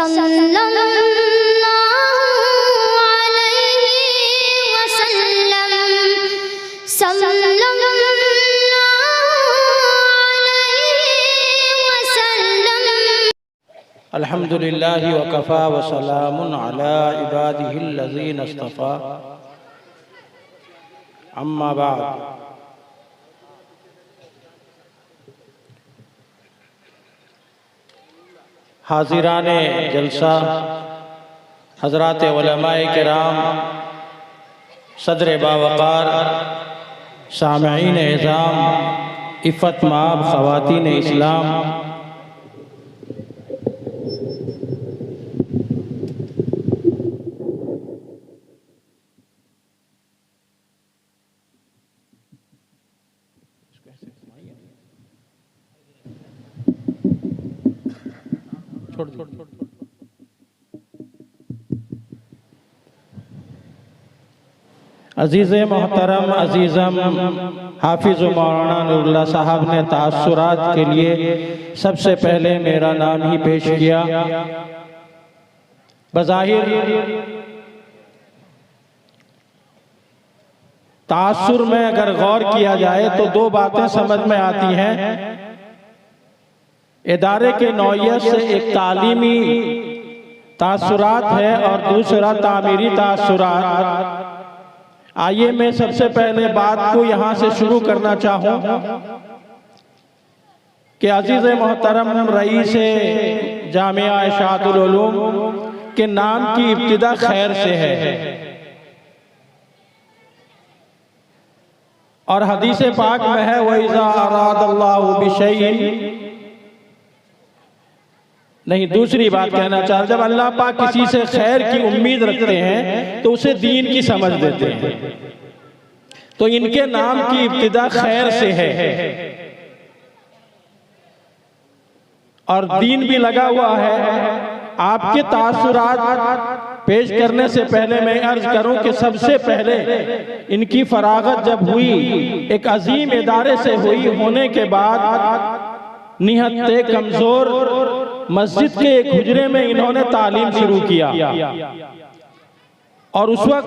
صلی اللہ علیہ وسلم صلی اللہ علیہ وسلم۔ الحمدللہ وکفا وسلام علی عبادہ الذین اصطفیٰ، اما بعد۔ حاضران جلسہ، حضرات علماء کرام، صدر باوقار، سامعین اعظام، عفت مآب خواتین اسلام، عزیز محترم عزیزم حافظ مولانا نور اللہ صاحب نے تاثرات کے لیے سب سے پہلے میرا نام ہی پیش کیا۔ بظاہر تاثر میں اگر غور کیا جائے تو دو باتیں سمجھ میں آتی ہیں۔ ادارے کے نوعیت سے ایک تعلیمی تاثرات ہے اور دوسرا تعمیری تاثرات۔ آئیے میں سب سے پہلے بات کو یہاں سے شروع کرنا چاہوں کہ عزیز محترم رئیس جامعہ اشاعت العلوم کے نام کی ابتدا خیر سے ہے، اور حدیث پاک میں ہے وَإِذَا أَرَادَ اللَّهُ بِشَيْءٍ، نہیں دوسری بات کہنا چاہتا، جب اللہ پاک کسی سے خیر کی امید رکھتے ہیں تو اسے دین کی سمجھ دیتے ہیں، تو ان کے نام کی ابتدا خیر سے ہے، اور دین بھی لگا ہوا ہے۔ آپ کے تاثرات پیش کرنے سے پہلے میں عرض کروں کہ سب سے پہلے ان کی فراغت جب ہوئی ایک عظیم ادارے سے ہوئی، ہونے کے بعد نہایت کمزور مسجد کے ایک حجرے میں انہوں نے تعلیم شروع کیا، اور اس وقت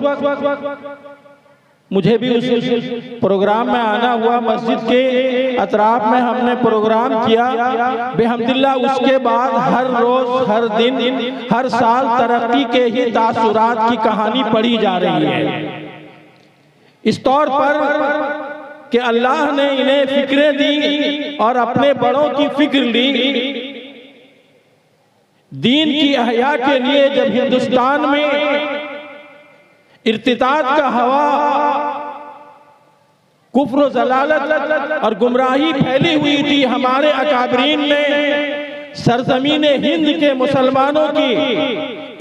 مجھے بھی اس پروگرام میں آنا ہوا۔ مسجد کے اطراف میں ہم نے پروگرام کیا، بحمداللہ اس کے بعد ہر روز، ہر دن، ہر سال ترقی کے ہی تاثرات کی کہانی پڑھی جا رہی ہے، اس طور پر کہ اللہ نے انہیں فکریں دی اور اپنے بڑوں کی فکر لی۔ دین کی احیاء کے لیے جب ہندوستان میں ارتداد کا ہوا، کفر و ضلالت اور گمراہی پھیلی ہوئی تھی، ہمارے اکابرین نے سرزمین ہند کے مسلمانوں کی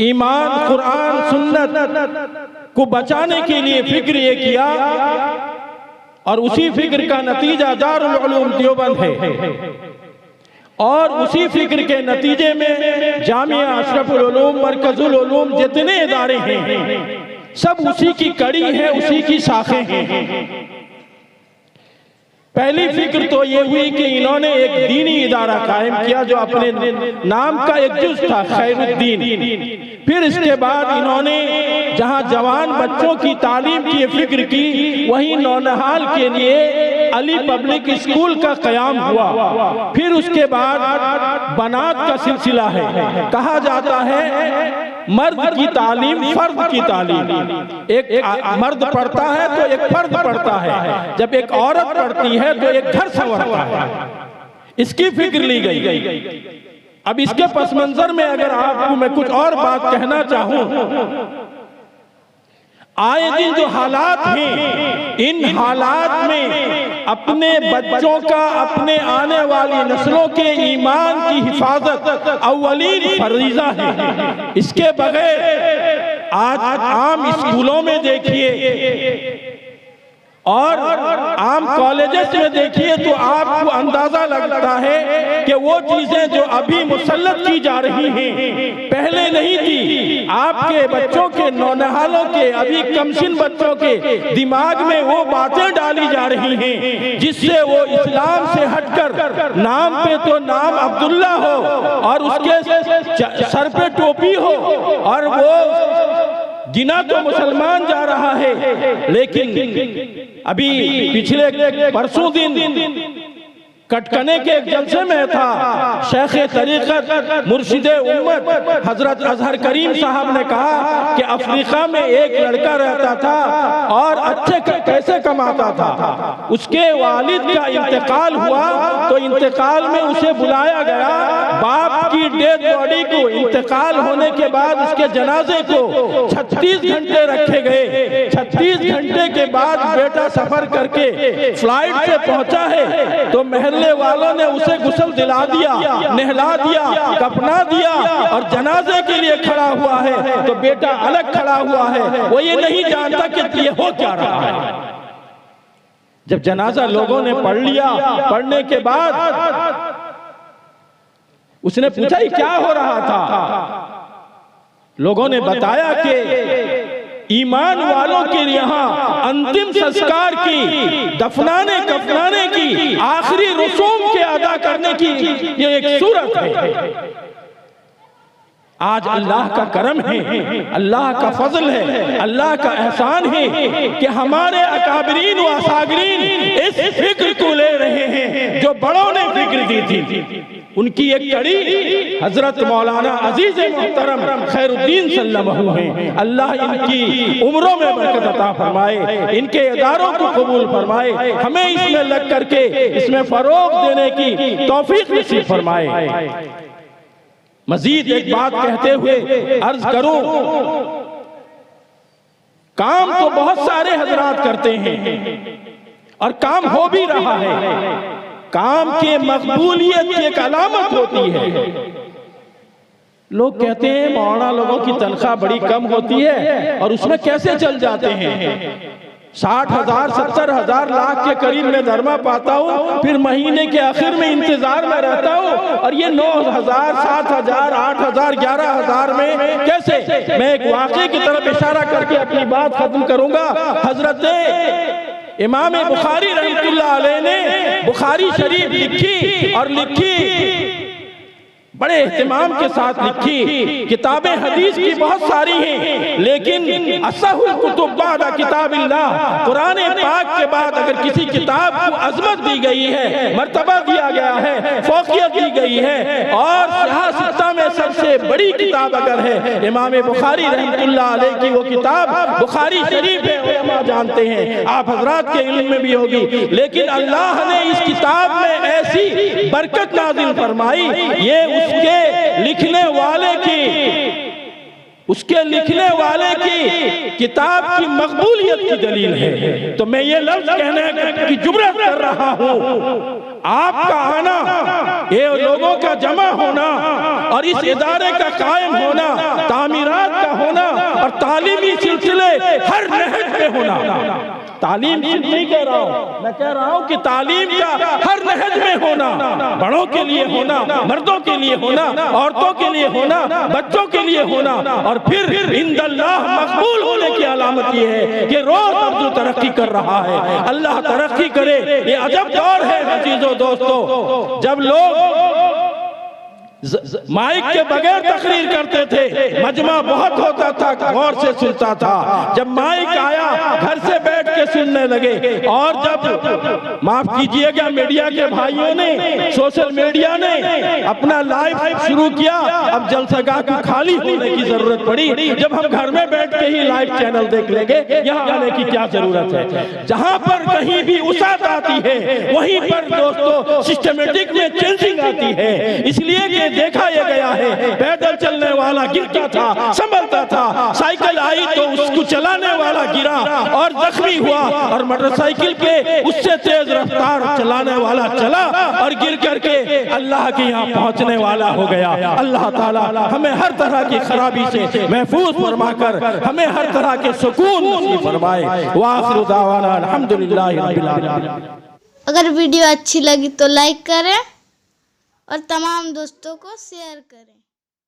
ایمان، قرآن، سنت کو بچانے کے لیے فکر یہ کیا، اور اسی فکر کا نتیجہ دارالعلوم دیوبند ہے، اور اسی فکر کے نتیجے میں جامعہ اشرف العلوم، مرکز العلوم، جتنے ادارے ہیں سب اسی کی کڑی ہیں، اسی کی شاخیں ہیں۔ پہلی فکر تو یہ ہوئی کہ انہوں نے ایک دینی ادارہ قائم کیا جو اپنے نام کا ایک جز تھا، خیر الدین۔ پھر اس کے بعد انہوں نے جہاں جوان بچوں کی تعلیم کی فکر کی، وہیں نونہال کے لیے علی پبلک اسکول کا قیام ہوا۔ پھر اس کے بعد بنات کا سلسلہ ہے، کہا جاتا ہے مرد کی تعلیم فرد کی تعلیم، ایک مرد پڑھتا ہے تو ایک فرد پڑھتا ہے، جب ایک عورت پڑھتی ہے تو ایک گھر سنورتا ہے، اس کی فکر لی گئی۔ اب اس کے پس منظر میں اگر آپ کو میں کچھ اور بات کہنا چاہوں، آئے دن جو حالات ہیں، ان حالات میں اپنے بچوں کا، اپنے آنے والی نسلوں کے ایمان کی حفاظت اولین فریضہ ہے۔ اس کے بغیر آج عام اسکولوں میں دیکھیے اور عام کالجز میں دیکھیے تو آپ کو اندازہ لگتا ہے کہ وہ چیزیں جو ابھی مسلط کی جا رہی ہیں پہلے نہیں تھی. آپ کے بچوں کے نونہالوں کے ابھی کمسن بچوں کے دماغ میں وہ باتیں ڈالی جا رہی ہیں جس سے وہ اسلام سے ہٹ کر نام پہ تو نام عبداللہ ہو اور اس کے سر پہ ٹوپی ہو اور وہ گنا تو مسلمان جا رہا ہے. لیکن ابھی پچھلے پرسوں دن کٹکنے کے ایک جلسے میں تھا, شیخ طریقت مرشد امت حضرت اظہر کریم صاحب نے کہا کہ افریقہ میں ایک لڑکا رہتا تھا اور اچھے پیسے کماتا تھا. اس کے والد کا انتقال ہوا تو انتقال میں اسے بلایا گیا. باپ کی ڈیڈ باڈی کو انتقال ہونے کے بعد اس کے جنازے کو 36 گھنٹے رکھے گئے. 36 گھنٹے کے بعد بیٹا سفر کر کے فلائٹ سے پہنچا ہے تو محلے والوں نے اسے غسل دلا دیا, نہلا دیا, کفنا دیا اور جنازے کے لیے کھڑا ہوا ہے تو بیٹا الگ کھڑا ہوا ہے. وہ یہ نہیں جانتا کہ یہ ہو کیا رہا ہے. جب جنازہ لوگوں نے پڑھ لیا, پڑھنے کے بعد اس نے پوچھا یہ کیا ہو رہا تھا. لوگوں نے بتایا کہ ایمان والوں کے یہاں انتم سنسکار کی, دفنانے کفنانے کی, آخری رسوم کے ادا کرنے کی یہ ایک صورت ہے. آج اللہ کا کرم ہے, اللہ کا فضل ہے, اللہ کا احسان ہے کہ ہمارے اکابرین و اساگرین اس فکر کو لے رہے ہیں جو بڑوں نے فکر دی تھی. ان کی ایک کڑی حضرت مولانا عزیز محترم خیر الدین سلمہ ہیں. اللہ ان کی عمروں میں برکت عطا فرمائے, ان کے اداروں کو قبول فرمائے, ہمیں اس میں لگ کر کے اس میں فروغ دینے کی توفیق نصیب فرمائے. مزید ایک بات کہتے ہوئے عرض کروں, کام تو بہت سارے حضرات کرتے ہیں اور کام ہو بھی رہا ہے. کام کے مقبولیت کی ایک علامت ہوتی ہے. لوگ کہتے ہیں مولانا لوگوں کی تنخواہ بڑی کم ہوتی ہے اور اس میں کیسے چل جاتے ہیں. 60,000 70,000 لاکھ کے قریب میں درما پاتا ہوں, پھر مہینے کے آخر میں انتظار میں رہتا ہوں, اور یہ 9,000 7,000 8,000 11,000 میں کیسے. میں ایک واقعے کی طرف اشارہ کر کے اپنی بات ختم کروں گا. حضرت امام بخاری رحمت اللہ علیہ نے بخاری شریف لکھی اور لکھی بڑے اہتمام کے ساتھ لکھی. کتابیں حدیث کی بہت ساری ہیں لیکن اصح الکتب بعد کتاب اللہ, قرآن پاک کے بعد اگر کسی کتاب کو عظمت دی گئی ہے, مرتبہ دیا گیا ہے, فوقیت دی گئی ہے, اور صحاح ستہ میں سب سے بڑی کتاب اگر ہے امام بخاری رحمت اللہ علیہ کی وہ کتاب بخاری شریف ہے. علماء جانتے ہیں, آپ حضرات کے علم میں بھی ہوگی, لیکن اللہ نے اس کتاب میں ایسی برکت نازل فرمائی. یہ اس کے لکھنے والے کی کتاب کی مقبولیت کی دلیل ہے. تو میں یہ لفظ کہنے کی جرأت کر رہا ہوں, آپ کا آنا, یہ لوگوں کا جمع ہونا اور اس ادارے کا قائم ہونا, تعمیرات کا ہونا اور تعلیمی سلسلے ہر نہج میں ہونا. تعلیم نہیں کہہ رہا ہوں, میں کہہ رہا ہوں کہ تعلیم کا ہر نہج میں ہونا, بڑوں کے لیے ہونا, مردوں کے لیے ہونا, عورتوں کے لیے ہونا, بچوں کے لیے ہونا, اور پھر عند اللہ مقبول ہونے کی علامت یہ ہے کہ روز اردو ترقی کر رہا ہے. اللہ ترقی کرے. یہ عجب دور ہے عزیزو دوستو, جب لوگ مائک کے بغیر تقریر کرتے تھے, مجمع بہت ہوتا تھا, غور سے سنتا تھا. جب مائک آیا گھر سے بیٹھ کے سننے لگے, اور جب معاف کیجئے گا میڈیا کے بھائیوں نے, سوشل میڈیا نے اپنا لائیو شروع کیا, اب جلسہ کو خالی ہونے کی ضرورت پڑی. جب ہم گھر میں بیٹھ کے ہی لائیو چینل دیکھ لیں گے, یہاں آنے کی کیا ضرورت ہے. جہاں پر کہیں بھی وسعت آتی ہے وہیں پر دوستو سسٹمیٹک میں چینجنگ آتی ہے. اس لیے کہ دیکھا یہ گیا ہے, پیدل چلنے والا گرتا تھا, سنبھلتا تھا, سائیکل آئی تو اس کو چلانے والا گرا اور زخمی ہوا, اور موٹر سائیکل پہ اس سے تیز رفتار چلانے والا چلا اور گر کر کے اللہ کے یہاں پہنچنے والا ہو گیا۔ اللہ تعالی ہمیں ہر طرح کی خرابی سے محفوظ فرما کر ہمیں ہر طرح کے سکون نصیب فرمائے۔ وآخر دعوانا الحمدللہ رب العالمین۔ اگر ویڈیو اچھی لگی تو لائک کریں اور تمام دوستوں کو شیئر کریں۔